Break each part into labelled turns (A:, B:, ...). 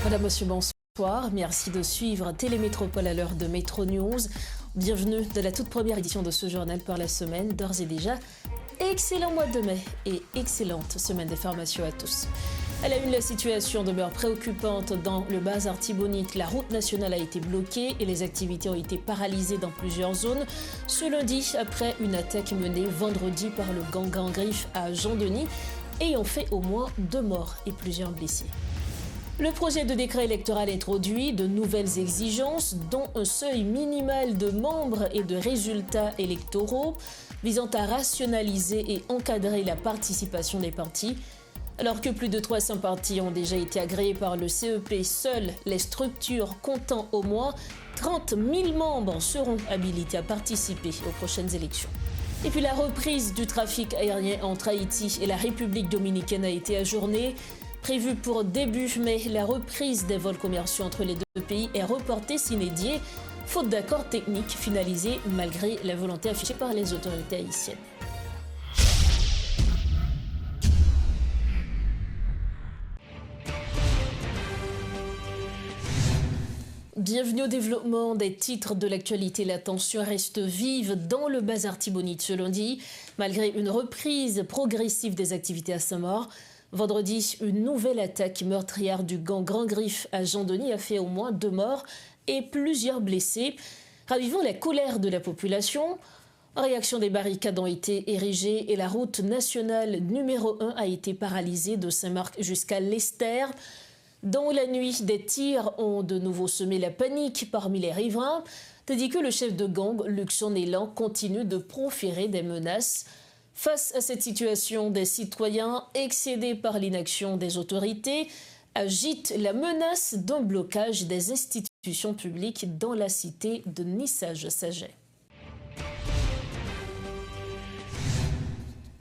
A: Madame, monsieur, bonsoir. Merci de suivre Télémétropole à l'heure de Métro News. Bienvenue dans la toute première édition de ce journal par la semaine. D'ores et déjà, excellent mois de mai et excellente semaine d'information à tous. À la une, la situation demeure préoccupante dans le bas Artibonite. La route nationale a été bloquée et les activités ont été paralysées dans plusieurs zones. Ce lundi, après une attaque menée vendredi par le gang en griffe à Jean-Denis, ayant fait au moins 2 morts et plusieurs blessés. Le projet de décret électoral introduit de nouvelles exigences, dont un seuil minimal de membres et de résultats électoraux, visant à rationaliser et encadrer la participation des partis. Alors que plus de 300 partis ont déjà été agréés par le CEP, seules les structures comptant au moins 30 000 membres seront habilitées à participer aux prochaines élections. Et puis la reprise du trafic aérien entre Haïti et la République dominicaine a été ajournée. Prévue pour début mai, la reprise des vols commerciaux entre les deux pays est reportée sine die, faute d'accord technique finalisé malgré la volonté affichée par les autorités haïtiennes. Bienvenue au développement des titres de l'actualité. La tension reste vive dans le bas Artibonite ce lundi, malgré une reprise progressive des activités à Saint-Maur. Vendredi, une nouvelle attaque meurtrière du gang Grand Griffe à Jean-Denis a fait au moins 2 morts et plusieurs blessés, ravivant la colère de la population. En réaction, des barricades ont été érigées et la route nationale numéro 1 a été paralysée de Saint-Marc jusqu'à l'Estère. Dans la nuit, des tirs ont de nouveau semé la panique parmi les riverains, tandis que le chef de gang, Luxon Nélan, continue de proférer des menaces. Face à cette situation, des citoyens, excédés par l'inaction des autorités, agitent la menace d'un blocage des institutions publiques dans la cité de Nissage-Saget.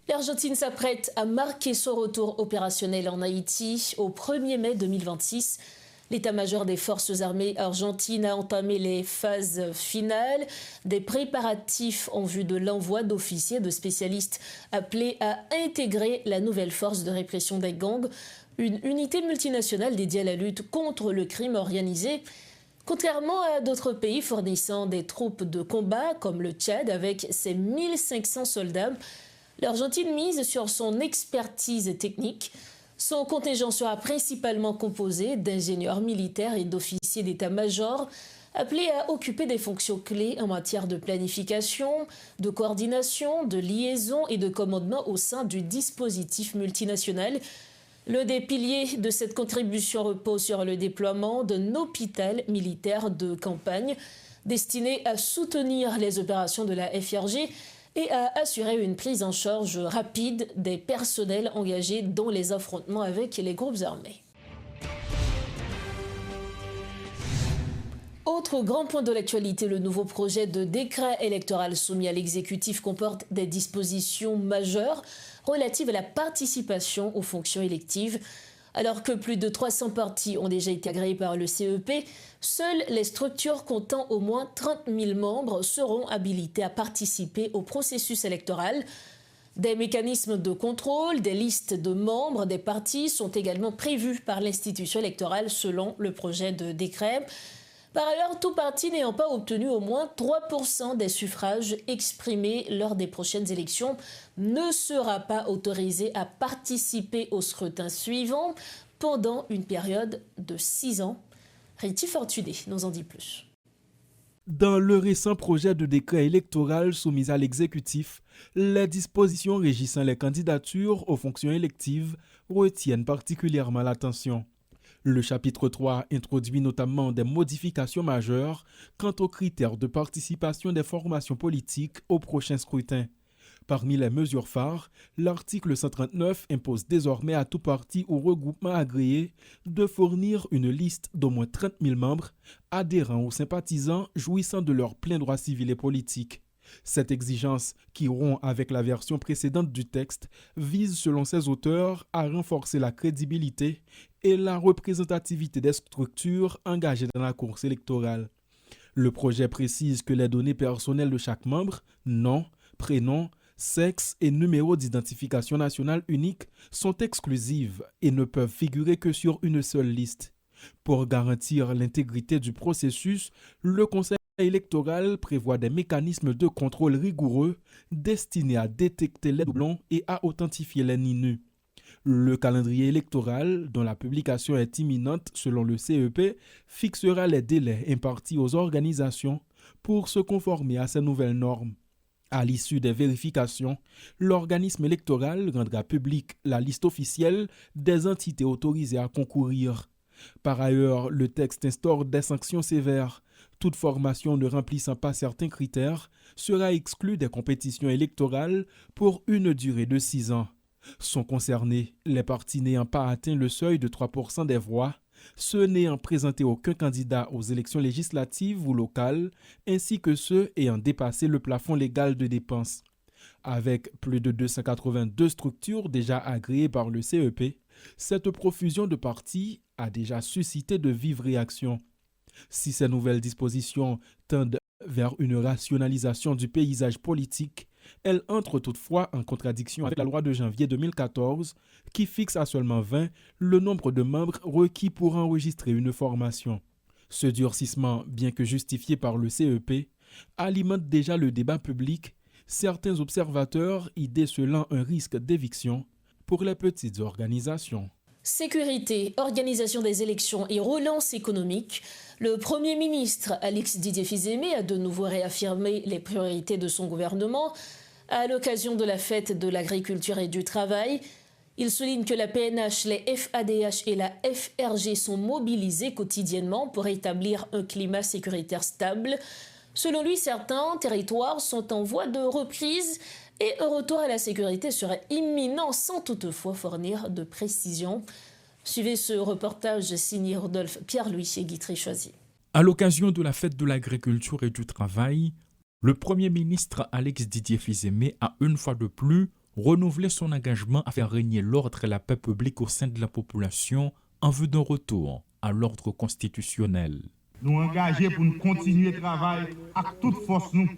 A: L'Argentine s'apprête à marquer son retour opérationnel en Haïti au 1er mai 2026. L'état-major des forces armées argentines a entamé les phases finales des préparatifs en vue de l'envoi d'officiers de spécialistes appelés à intégrer la nouvelle force de répression des gangs, une unité multinationale dédiée à la lutte contre le crime organisé. Contrairement à d'autres pays fournissant des troupes de combat comme le Tchad avec ses 1500 soldats, l'Argentine mise sur son expertise technique. Son contingent sera principalement composé d'ingénieurs militaires et d'officiers d'état-major appelés à occuper des fonctions clés en matière de planification, de coordination, de liaison et de commandement au sein du dispositif multinational. L'un des piliers de cette contribution repose sur le déploiement d'un hôpital militaire de campagne destiné à soutenir les opérations de la FRG et à assurer une prise en charge rapide des personnels engagés dans les affrontements avec les groupes armés. Autre grand point de l'actualité, le nouveau projet de décret électoral soumis à l'exécutif comporte des dispositions majeures relatives à la participation aux fonctions électives. Alors que plus de 300 partis ont déjà été agréés par le CEP, seules les structures comptant au moins 30 000 membres seront habilitées à participer au processus électoral. Des mécanismes de contrôle, des listes de membres des partis sont également prévus par l'institution électorale selon le projet de décret. Par ailleurs, tout parti n'ayant pas obtenu au moins 3% des suffrages exprimés lors des prochaines élections ne sera pas autorisé à participer au scrutin suivant pendant une période de 6 ans. Riti Fortuné nous en dit plus.
B: Dans le récent projet de décret électoral soumis à l'exécutif, les dispositions régissant les candidatures aux fonctions électives retiennent particulièrement l'attention. Le chapitre 3 introduit notamment des modifications majeures quant aux critères de participation des formations politiques au prochain scrutin. Parmi les mesures phares, l'article 139 impose désormais à tout parti ou regroupement agréé de fournir une liste d'au moins 30 000 membres, adhérents ou sympathisants jouissant de leurs pleins droits civils et politiques. Cette exigence, qui rompt avec la version précédente du texte, vise selon ses auteurs à renforcer la crédibilité et la représentativité des structures engagées dans la course électorale. Le projet précise que les données personnelles de chaque membre, nom, prénom, sexe et numéro d'identification nationale unique sont exclusives et ne peuvent figurer que sur une seule liste. Pour garantir l'intégrité du processus, le Conseil électoral prévoit des mécanismes de contrôle rigoureux destinés à détecter les doublons et à authentifier les nus. Le calendrier électoral, dont la publication est imminente selon le CEP, fixera les délais impartis aux organisations pour se conformer à ces nouvelles normes. À l'issue des vérifications, l'organisme électoral rendra publique la liste officielle des entités autorisées à concourir. Par ailleurs, le texte instaure des sanctions sévères. Toute formation ne remplissant pas certains critères sera exclue des compétitions électorales pour une durée de 6 ans. Sont concernés les partis n'ayant pas atteint le seuil de 3% des voix, ceux n'ayant présenté aucun candidat aux élections législatives ou locales, ainsi que ceux ayant dépassé le plafond légal de dépenses. Avec plus de 282 structures déjà agréées par le CEP, cette profusion de partis a déjà suscité de vives réactions. Si ces nouvelles dispositions tendent vers une rationalisation du paysage politique, elles entrent toutefois en contradiction avec la loi de janvier 2014 qui fixe à seulement 20 le nombre de membres requis pour enregistrer une formation. Ce durcissement, bien que justifié par le CEP, alimente déjà le débat public, certains observateurs y décelant un risque d'éviction pour les petites organisations.
A: Sécurité, organisation des élections et relance économique. Le Premier ministre Alex Didier Fils-Aimé a de nouveau réaffirmé les priorités de son gouvernement à l'occasion de la fête de l'agriculture et du travail. Il souligne que la PNH, les FADH et la FRG sont mobilisés quotidiennement pour établir un climat sécuritaire stable. Selon lui, certains territoires sont en voie de reprise et un retour à la sécurité serait imminent sans toutefois fournir de précisions. Suivez ce reportage signé Rodolphe Pierre-Louis et Guy Tréchoisy.
C: À l'occasion de la fête de l'agriculture et du travail, le Premier ministre Alex Didier Fils-Aimé a une fois de plus renouvelé son engagement à faire régner l'ordre et la paix publique au sein de la population en vue d'un retour à l'ordre constitutionnel.
D: Nous engager pour nous continuer le travail avec toute force nous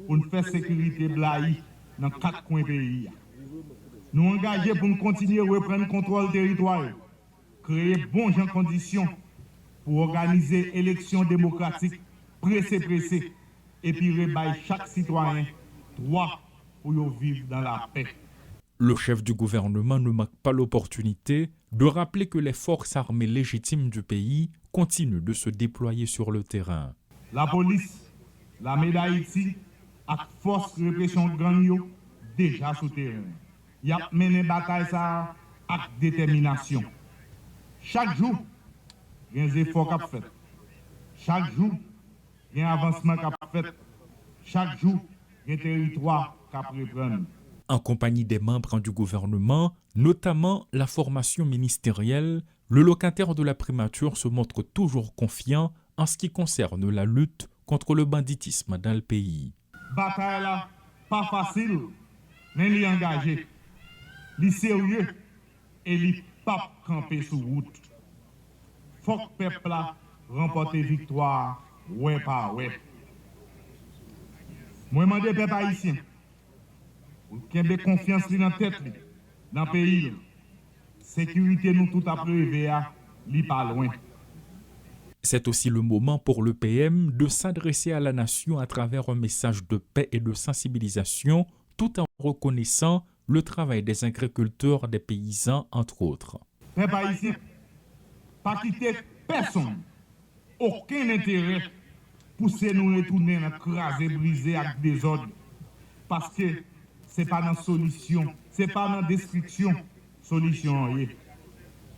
D: pour nous faire sécurité blaï dans 4 coins pays. Nous engager pour nous continuer à reprendre le contrôle du territoire, créer bonnes conditions pour organiser élections démocratiques pressées et puis rebailler chaque citoyen droit pour vivre dans la paix.
C: Le chef du gouvernement ne manque pas l'opportunité de rappeler que les forces armées légitimes du pays continuent de se déployer sur le terrain.
D: La police, l'armée d'Haïti, avec force répression de gang déjà sur le terrain. Il a mené bataille ça avec détermination. Chaque jour, il y a des efforts qui sont faits. Chaque jour, il y a un avancement qui est fait. Chaque jour, il y a un territoire qui reprend.
C: En compagnie des membres du gouvernement, notamment la formation ministérielle, le locataire de la primature se montre toujours confiant en ce qui concerne la lutte contre le banditisme dans le pays.
D: Bataille là, pas facile, mais il est engagé. Il est sérieux et il n'est pas campé sur route. Faut que le peuple là remporte victoire, ouais par ouais. Moi, je demande au peuple haïtien, pour qu'il ait confiance dans la tête, dans le pays. Sécurité, nous tout à prélever, li pas loin.
C: C'est aussi le moment pour le PM de s'adresser à la nation à travers un message de paix et de sensibilisation, tout en reconnaissant le travail des agriculteurs, des paysans, entre autres.
D: Peuple haïtien, pas quitter personne, aucun intérêt pour nous retourner dans craser, briser avec des ordres. Parce que ce n'est pas dans solution, ce n'est pas dans destruction, solution.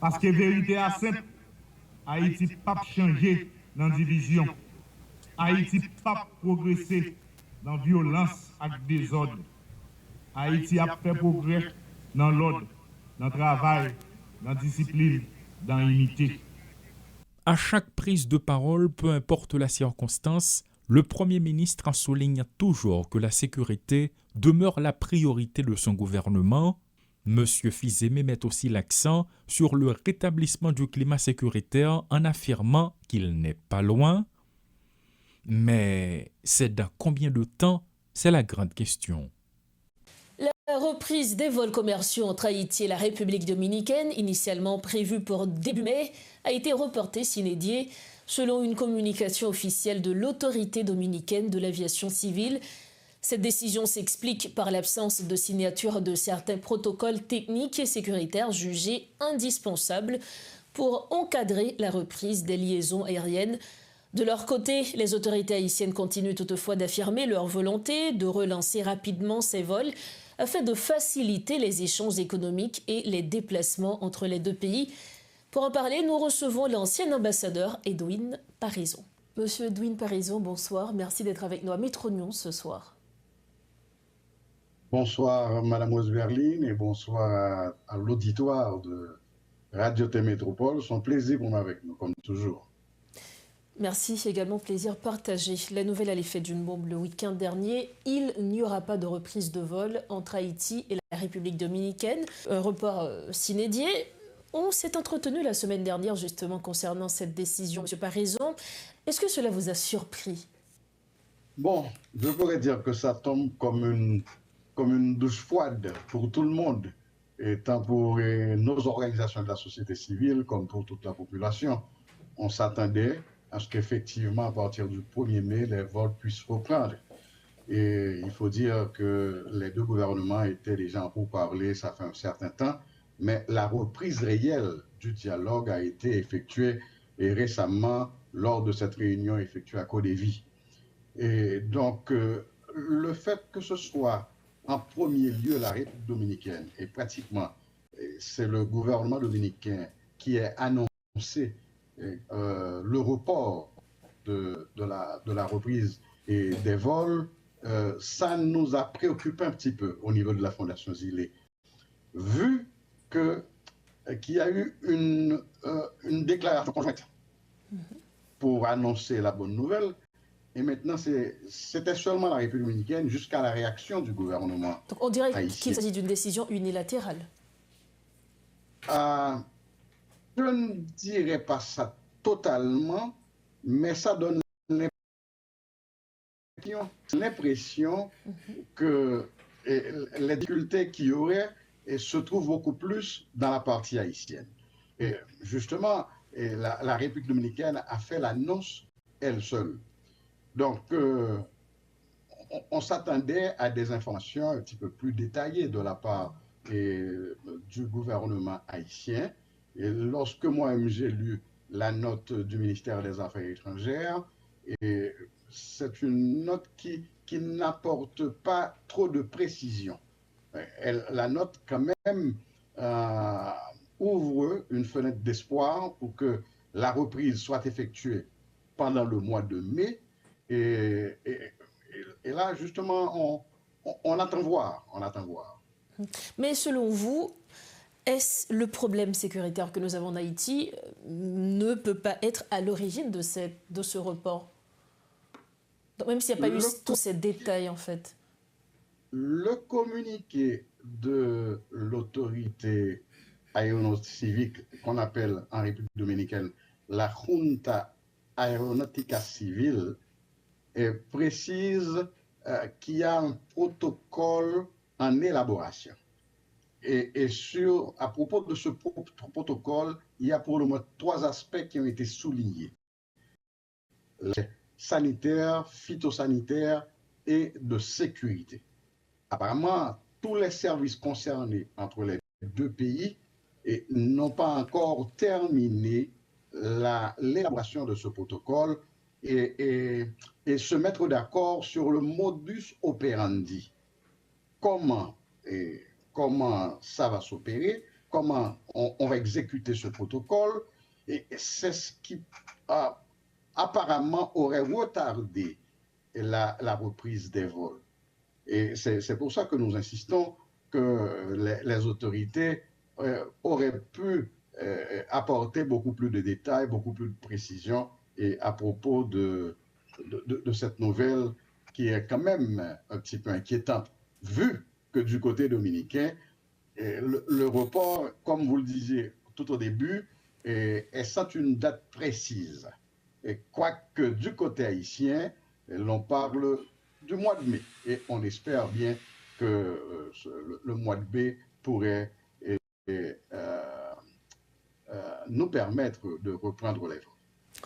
D: Parce que la vérité est simple, Haïti n'a pas changé dans la division. Haïti n'a pas progressé dans la violence avec des ordres. Haïti a fait progrès dans l'ordre, dans le travail, dans la discipline, dans l'unité.
C: À chaque prise de parole, peu importe la circonstance, le Premier ministre souligne toujours que la sécurité demeure la priorité de son gouvernement. M. Fils-Aimé met aussi l'accent sur le rétablissement du climat sécuritaire en affirmant qu'il n'est pas loin. Mais c'est dans combien de temps? C'est la grande question.
A: La reprise des vols commerciaux entre Haïti et la République dominicaine, initialement prévue pour début mai, a été reportée sine die, selon une communication officielle de l'autorité dominicaine de l'aviation civile. Cette décision s'explique par l'absence de signature de certains protocoles techniques et sécuritaires jugés indispensables pour encadrer la reprise des liaisons aériennes. De leur côté, les autorités haïtiennes continuent toutefois d'affirmer leur volonté de relancer rapidement ces vols afin de faciliter les échanges économiques et les déplacements entre les deux pays. Pour en parler, nous recevons l'ancien ambassadeur Edwin Parison. Monsieur Edwin Parison, bonsoir. Merci d'être avec nous à Métro News ce soir.
E: Bonsoir Madame Rose-Berline et bonsoir à l'auditoire de Radio T Métropole. C'est un plaisir pour nous avec nous, comme toujours.
A: Merci, également plaisir partagé. La nouvelle a l'effet d'une bombe le week-end dernier. Il n'y aura pas de reprise de vol entre Haïti et la République dominicaine. Un report sine die. On s'est entretenu la semaine dernière justement concernant cette décision. Monsieur Parison, est-ce que cela vous a surpris?
E: Bon, je pourrais dire que ça tombe comme une douche froide pour tout le monde, et tant pour nos organisations de la société civile comme pour toute la population. On s'attendait à ce qu'effectivement, à partir du 1er mai, les vols puissent reprendre. Et il faut dire que les deux gouvernements étaient déjà en pourparlers, ça fait un certain temps, mais la reprise réelle du dialogue a été effectuée récemment lors de cette réunion effectuée à Côte-des-Vie. Et donc, le fait que ce soit en premier lieu la République dominicaine, et pratiquement, c'est le gouvernement dominicain qui a annoncé le report de la reprise et des vols, ça nous a préoccupé un petit peu au niveau de la Fondation Zilé, vu qu'il y a eu une déclaration conjointe pour annoncer la bonne nouvelle, et maintenant c'était seulement la République dominicaine jusqu'à la réaction du gouvernement.
A: Donc on dirait qu'il s'agit d'une décision unilatérale.
E: Je ne dirais pas ça totalement, mais ça donne l'impression que les difficultés qu'il y aurait se trouvent beaucoup plus dans la partie haïtienne. Et justement, la République dominicaine a fait l'annonce elle seule. Donc, on s'attendait à des informations un petit peu plus détaillées de la part du gouvernement haïtien. Et lorsque moi-même j'ai lu la note du ministère des Affaires étrangères, et c'est une note qui n'apporte pas trop de précision. La note quand même ouvre une fenêtre d'espoir pour que la reprise soit effectuée pendant le mois de mai. Et là, justement, on attend voir.
A: Mais selon vous, est-ce le problème sécuritaire que nous avons en Haïti ne peut pas être à l'origine de ce report? Donc, même s'il n'y a pas eu tous ces détails, en fait.
E: Le communiqué de l'autorité aéronautique civique, qu'on appelle en République dominicaine la Junta Aeronautica Civile, précise qu'il y a un protocole en élaboration. Et à propos de ce protocole, il y a pour le moins 3 aspects qui ont été soulignés. Sanitaire, phytosanitaire et de sécurité. Apparemment, tous les services concernés entre les deux pays n'ont pas encore terminé l'élaboration de ce protocole et se mettre d'accord sur le modus operandi. Comment ça va s'opérer, comment on va exécuter ce protocole, et c'est ce qui apparemment aurait retardé la reprise des vols. Et c'est pour ça que nous insistons que les autorités auraient pu apporter beaucoup plus de détails, beaucoup plus de précisions à propos de cette nouvelle qui est quand même un petit peu inquiétante, vu que du côté dominicain, le report, comme vous le disiez tout au début, est sans une date précise. Et quoique du côté haïtien, l'on parle du mois de mai. Et on espère bien que le mois de mai pourrait nous permettre de reprendre les vols.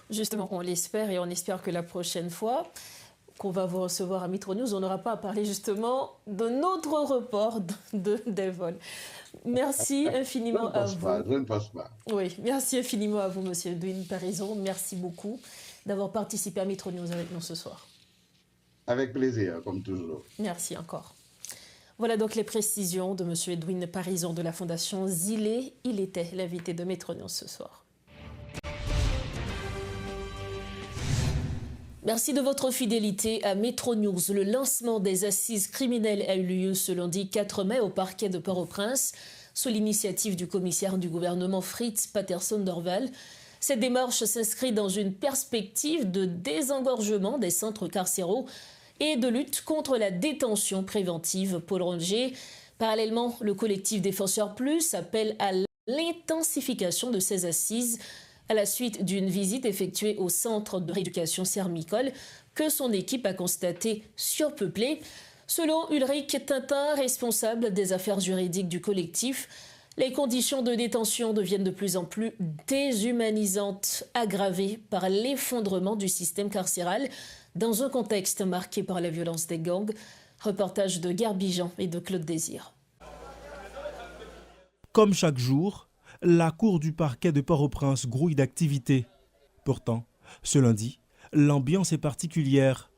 A: Justement, on l'espère et on espère que la prochaine fois qu'on va vous recevoir à Metro News, on n'aura pas à parler justement de notre report des vols. Merci infiniment à vous.
E: Je ne pense pas.
A: Oui, merci infiniment à vous, Monsieur Edwin Parison. Merci beaucoup d'avoir participé à Metro News avec nous ce soir.
E: Avec plaisir, comme toujours.
A: Merci encore. Voilà donc les précisions de Monsieur Edwin Parison de la Fondation Zilé. Il était l'invité de Metro News ce soir. Merci de votre fidélité à Metro News. Le lancement des assises criminelles a eu lieu ce lundi 4 mai au parquet de Port-au-Prince, sous l'initiative du commissaire du gouvernement Fritz Patterson-Dorval. Cette démarche s'inscrit dans une perspective de désengorgement des centres carcéraux et de lutte contre la détention préventive prolongée. Parallèlement, le collectif Défenseurs Plus appelle à l'intensification de ces assises à la suite d'une visite effectuée au centre de rééducation Sermicole que son équipe a constaté surpeuplé. Selon Ulrich Tintin, responsable des affaires juridiques du collectif, les conditions de détention deviennent de plus en plus déshumanisantes, aggravées par l'effondrement du système carcéral dans un contexte marqué par la violence des gangs. Reportage de Garbijan et de Claude Désir.
B: Comme chaque jour, la cour du parquet de Port-au-Prince grouille d'activités. Pourtant, ce lundi, l'ambiance est particulière.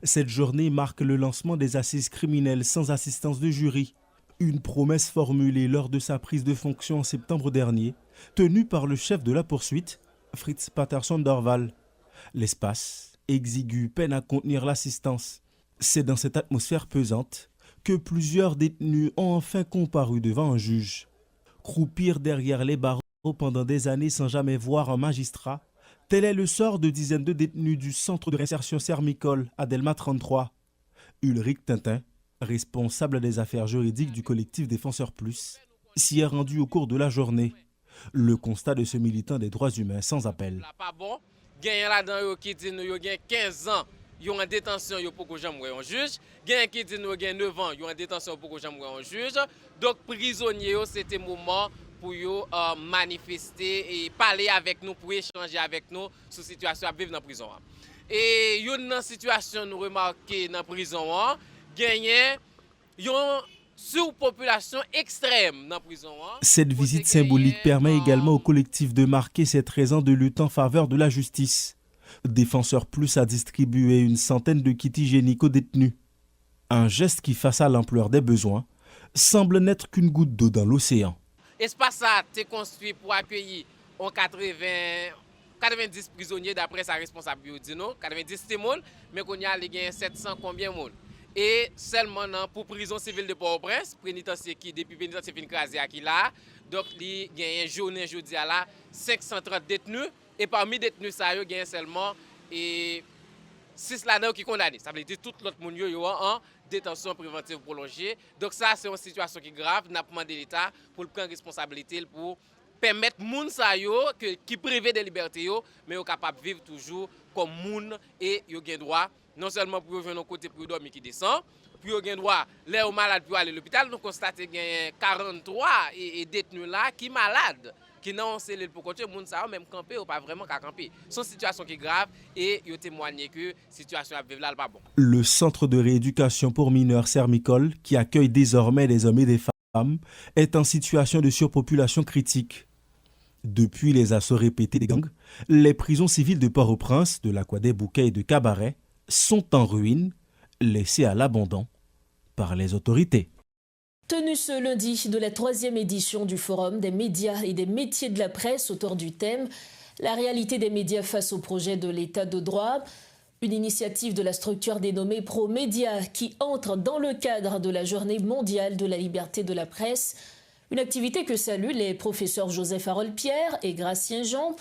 B: Cette journée marque le lancement des assises criminelles sans assistance de jury. Une promesse formulée lors de sa prise de fonction en septembre dernier, tenue par le chef de la poursuite, Fritz Patterson-Dorval. L'espace exigu peine à contenir l'assistance. C'est dans cette atmosphère pesante que plusieurs détenus ont enfin comparu devant un juge. Croupir derrière les barreaux pendant des années sans jamais voir un magistrat, tel est le sort de dizaines de détenus du centre de réinsertion Sermicole à Delma 33. Ulrich Tintin, responsable des affaires juridiques du collectif Défenseurs Plus, s'y est rendu au cours de la journée. Le constat de ce militant des droits humains sans appel.
F: Gagnant là-dedans qui dit nous yo 15 ans, yo en détention yo pour que jamais un juge, gagnant qui dit nous 9 ans, yo en détention pour que jamais un juge. Donc prisonniers c'était moment pour yo manifester et parler avec nous, pour échanger avec nous sur situation à vivre dans prison. Et yo dans situation nous remarquer dans prison gagné yon surpopulation extrême dans prison.
B: Cette visite symbolique permet également au collectif de marquer ses 13 ans de lutte en faveur de la justice. Défenseurs Plus a distribué une centaine de kits hygiéniques aux détenus. Un geste qui, face à l'ampleur des besoins, semble n'être qu'une goutte d'eau dans l'océan.
F: L'espace a été construit pour accueillir 90 prisonniers d'après sa responsable, 90 témoins, mais qu'on y a 700 combien de monde. Et seulement pour prison civile de Port-au-Prince, pénitencier qui depuis pénitencier fin crasé à qui là, donc il y a une journée jeudi à là 530 détenus et parmi détenus ça il y a seulement 6 là-dedans qui condamnés. Ça veut dire tout l'autre monde yo en détention préventive prolongée. Donc ça c'est une situation qui est grave, n'a demandé l'État pour prendre responsabilité pour permettre moun sa yo qui privé de liberté yo mais yo capable vivre toujours comme moun et yo gen droit non seulement pour venir côté pour dormir qui descend, puis yo gen droit les malades pour aller à l'hôpital. Nous constatons qu'il 43 et détenus là qui malades qui n'ont cellule pour continuer moun sa même camper ou pas vraiment qu'à camper. Son situation qui est grave et yo témoigné que situation à vivre là pas bon.
B: Le centre de rééducation pour mineurs Sermicole, qui accueille désormais des hommes et des femmes, est en situation de surpopulation critique. Depuis les assauts répétés des gangs, les prisons civiles de Port-au-Prince, de l'Aqua des Bouquets et de Cabaret sont en ruine, laissés à l'abandon par les autorités.
A: Tenue ce lundi de la 3e édition du Forum des médias et des métiers de la presse autour du thème « La réalité des médias face au projet de l'État de droit », une initiative de la structure dénommée Promédia qui entre dans le cadre de la Journée mondiale de la liberté de la presse, une activité que saluent les professeurs Joseph Harold-Pierre et Gracien Jean,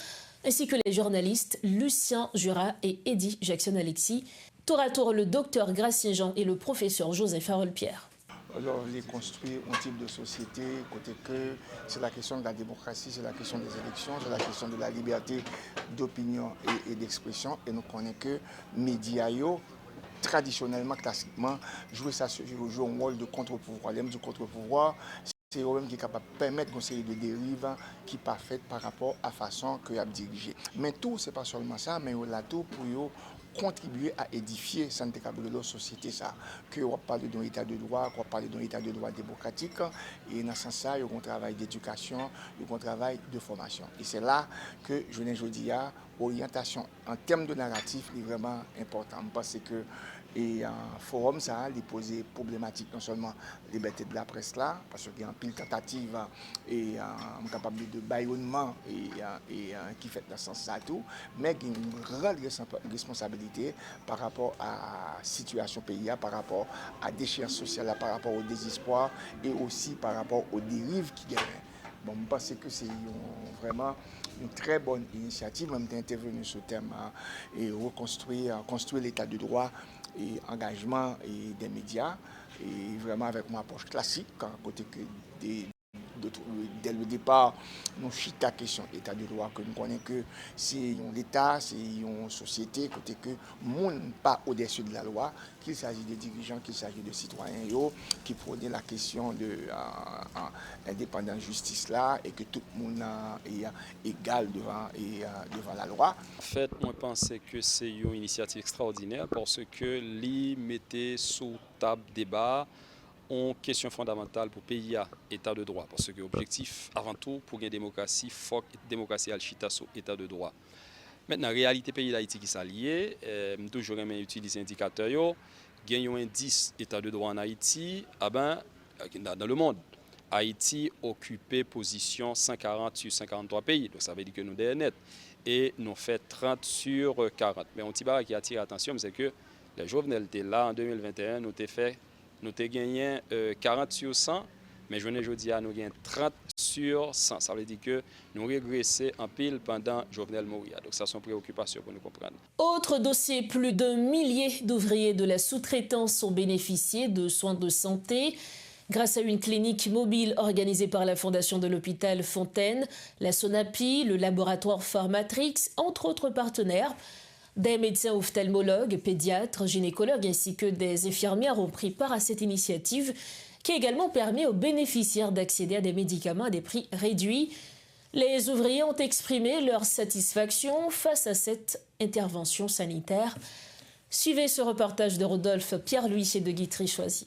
A: ainsi que les journalistes Lucien Jurat et Eddy Jackson-Alexis. Tour à tour, le docteur Gracien Jean et le professeur Joseph Harold-Pierre.
G: Alors, il est construit un type de société, côté que c'est la question de la démocratie, c'est la question des élections, c'est la question de la liberté d'opinion et d'expression. Et nous connaissons que les médias traditionnellement, classiquement, jouer un rôle de contre-pouvoir. L'aime du contre-pouvoir, c'est eux-mêmes qui est capable de permettre une série de dérives qui pas faites par rapport à la façon que a dirigé. Mais tout, c'est pas seulement ça, mais là tout pour contribuer à édifier la société, ça. Que on parle d'un état de droit, qu'on parle d'un état de droit démocratique, et dans ce sens-là, il y a un travail d'éducation, il y a un travail de formation. Et c'est là que je dis à orientation en termes de narratif est vraiment important. Parce que et un forum, ça a posé problématique non seulement liberté de la presse là, parce qu'il y a un pile tentative et capable de bâillonnement et qui fait dans ce sens ça tout, mais il y a une grande responsabilité par rapport à la situation pays, par rapport à la déchéance sociale, par rapport au désespoir et aussi par rapport aux dérives qui gagnent. Bon, je pense que c'est vraiment une très bonne initiative, même d'intervenir sur le thème et construire l'état de droit et engagement et des médias, et vraiment avec une approche classique, côté que dès le départ, nous chita la question état de droit, que nous connaissons que c'est l'État, c'est une société, côté que le monde n'est pas au-dessus de la loi, qu'il s'agit de dirigeants, qu'il s'agit de citoyens, qui prônent la question de l'indépendance justice là, et que tout le monde est égal devant la loi.
H: En fait, moi je pense que c'est une initiative extraordinaire parce que l'y mettait sous table débat une question fondamentale pour le pays à l'état de droit. Parce que l'objectif, avant tout, pour une démocratie, il faut que la démocratie ait l'état de droit. Maintenant, la réalité du pays d'Haïti qui s'allie, toujours utiliser indicateur, il y a un indice état de droit en Haïti, dans le monde. Haïti occupait position 140 sur 143 pays, donc ça veut dire que nous sommes net. Et nous fait 30 sur 40. Mais un petit barre qui attire l'attention, c'est que les Jovenel étaient là en 2021, nous avons gagné 40 sur 100, mais je dis à nous gagné 30 sur 100. Ça veut dire que nous régressons en pile pendant Jovenel Moïse. Donc ça, sont préoccupations pour nous comprendre.
A: Autre dossier, plus d'un millier d'ouvriers de la sous-traitance ont bénéficié de soins de santé grâce à une clinique mobile organisée par la Fondation de l'hôpital Fontaine, la Sonapi, le laboratoire Pharmatrix, entre autres partenaires. Des médecins ophtalmologues, pédiatres, gynécologues ainsi que des infirmières ont pris part à cette initiative qui a également permis aux bénéficiaires d'accéder à des médicaments à des prix réduits. Les ouvriers ont exprimé leur satisfaction face à cette intervention sanitaire. Suivez ce reportage de Rodolphe Pierre-Louis et de Guitry Choisy.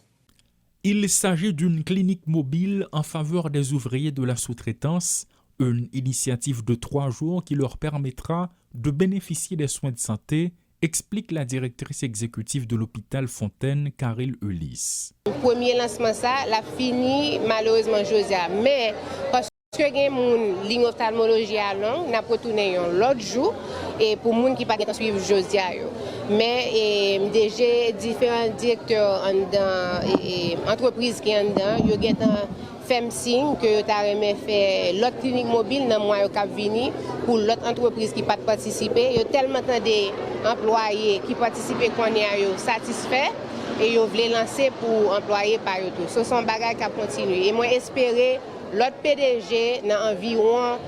C: Il s'agit d'une clinique mobile en faveur des ouvriers de la sous-traitance, une initiative de 3 jours qui leur permettra de bénéficier des soins de santé, explique la directrice exécutive de l'hôpital Fontaine, Caril Ulysse.
I: Le premier lancement, ça l'a fini malheureusement Josia, mais parce que il y a une ligne ophtalmologie à long, n'a retourné l'autre jour et pour les gens qui ne peuvent pas suivre Josia. Mais déjà différents directeurs et entreprises qui sont dedans, ils ont fait signe que tu as fait l'autre clinique mobile dans le mois qui vient pour l'autre entreprise qui n'a pas participé. Il y a tellement d'employés qui participent qu'on est satisfaits et ils veulent lancer pour employer par eux tout. Ce sont des bagages qui continuent. Et moi, j'espère l'autre PDG dans environ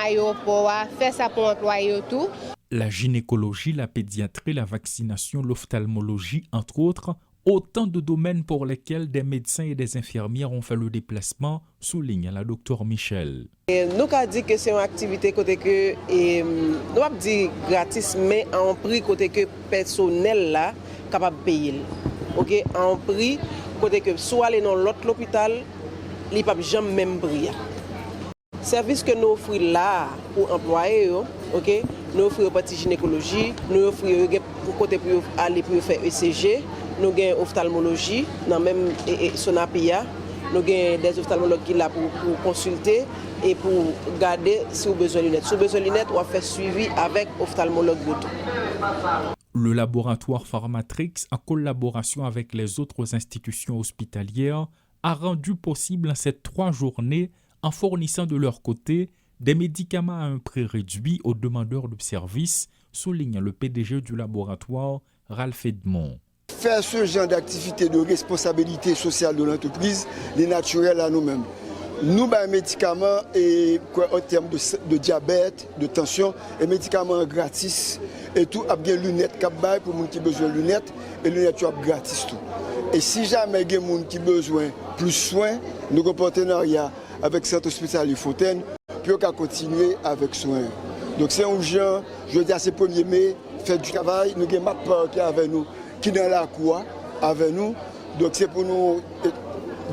I: aéroport fait ça pour employer tout.
C: La gynécologie, la pédiatrie, la vaccination, l'ophtalmologie, entre autres, autant de domaines pour lesquels des médecins et des infirmières ont fait le déplacement, souligne la docteure Michel.
J: Nous avons dit que c'est une activité côté que nous avons dit gratis, mais en prix côté que personnel là capable de payer. OK, en prix côté que soit aller dans l'autre hôpital, il pas jamais même prix. Service que nous offrons là pour employer, OK, nous offrons partie gynécologie, nous offrons pour côté pour aller pour faire ECG. Nous avons ophtalmologie, dans même Sonapia. Nous avons des ophtalmologues qui sont là pour consulter et pour garder si vous avez besoin de lunettes. Si vous avez besoin de lunettes, on va faire suivi avec ophtalmologue.
C: Le laboratoire Pharmatrix, en collaboration avec les autres institutions hospitalières, a rendu possible ces 3 journées en fournissant de leur côté des médicaments à un prix réduit aux demandeurs de services, souligne le PDG du laboratoire, Ralph Edmond.
K: Faire ce genre d'activité de responsabilité sociale de l'entreprise, les naturels à nous-mêmes. Nous, les médicaments en termes de diabète, de tension, et médicaments gratis et tout a bien lunettes cap bail pour moun qui besoin lunettes et lunettes tu as gratis tout. Et si jamais il y a des gens qui ont besoin plus soins, nous avons un partenariat avec Centre hospitalier Fontaine pour continuer avec soins. Donc c'est un gens, je veux dire, c'est 1er mai, faites du travail, nous avons un MAP qui est avec nous, qui est dans la cour avec nous. Donc c'est pour nous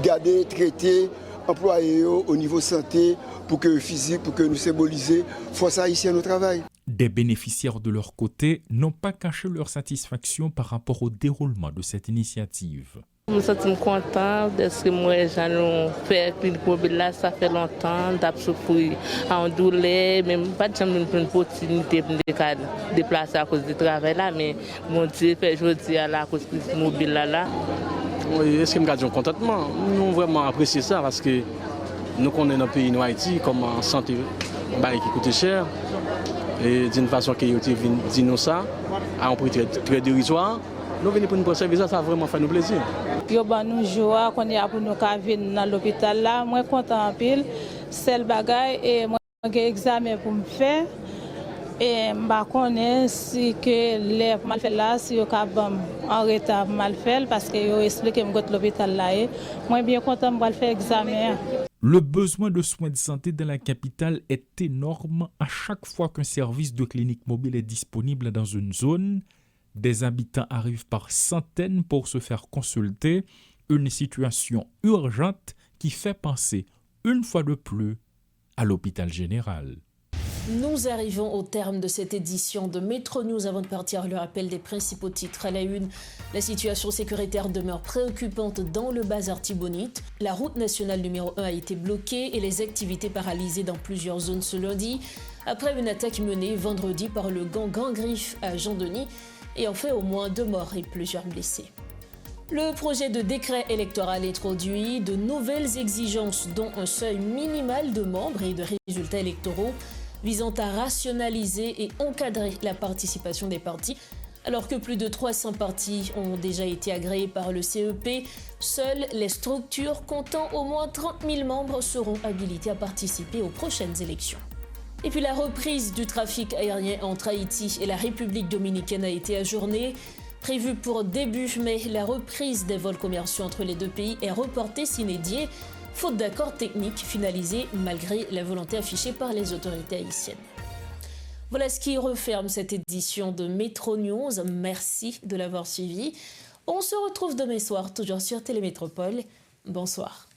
K: garder, traiter, employer au niveau santé, pour que physique, pour que nous symboliser force haïtienne au travail.
C: Des bénéficiaires de leur côté n'ont pas caché leur satisfaction par rapport au déroulement de cette initiative.
L: Je me sens content parce que moi, j'ai fait clinique mobile là, ça fait longtemps, j'ai souffert en douleur, même pas de chance une opportunité de me déplacer à cause du travail là, mais mon Dieu, fait aujourd'hui à la cause clinique mobile là.
M: Oui, est-ce que nous gardons contentement? Nous avons vraiment apprécié ça parce que nous connaissons notre pays, nous Haïti, comme en santé, qui coûte cher. Et d'une façon qu'ils ont dit nous ça, à un prix très dérisoire, nous venons pour nous servir ça a vraiment fait nous plaisir.
N: Yo ba nous joie qu'on est pour nous venir dans l'hôpital là, moi content en pile, seul bagay et moi j'ai examen pour me faire et m'ba connais si que les mal fait là si yo ka en retard mal fait parce que yo expliqué me l'hôpital là et moi bien content m'ba faire examen.
C: Le besoin de soins de santé dans la capitale est énorme à chaque fois qu'un service de clinique mobile est disponible dans une zone. Des habitants arrivent par centaines pour se faire consulter, une situation urgente qui fait penser, une fois de plus, à l'hôpital général.
A: Nous arrivons au terme de cette édition de Métro News. Avant de partir, le rappel des principaux titres à la une. La situation sécuritaire demeure préoccupante dans le bazar Thibonite. La route nationale numéro 1 a été bloquée et les activités paralysées dans plusieurs zones ce lundi, après une attaque menée vendredi par le gang Grand Griffe à Jean-Denis et en fait au moins 2 morts et plusieurs blessés. Le projet de décret électoral introduit de nouvelles exigences, dont un seuil minimal de membres et de résultats électoraux, visant à rationaliser et encadrer la participation des partis. Alors que plus de 300 partis ont déjà été agréés par le CEP, seules les structures comptant au moins 30 000 membres seront habilitées à participer aux prochaines élections. Et puis la reprise du trafic aérien entre Haïti et la République dominicaine a été ajournée. Prévue pour début mai, la reprise des vols commerciaux entre les deux pays est reportée sine die, faute d'accord technique finalisé malgré la volonté affichée par les autorités haïtiennes. Voilà ce qui referme cette édition de Métro News. Merci de l'avoir suivi. On se retrouve demain soir, toujours sur Télémétropole. Bonsoir.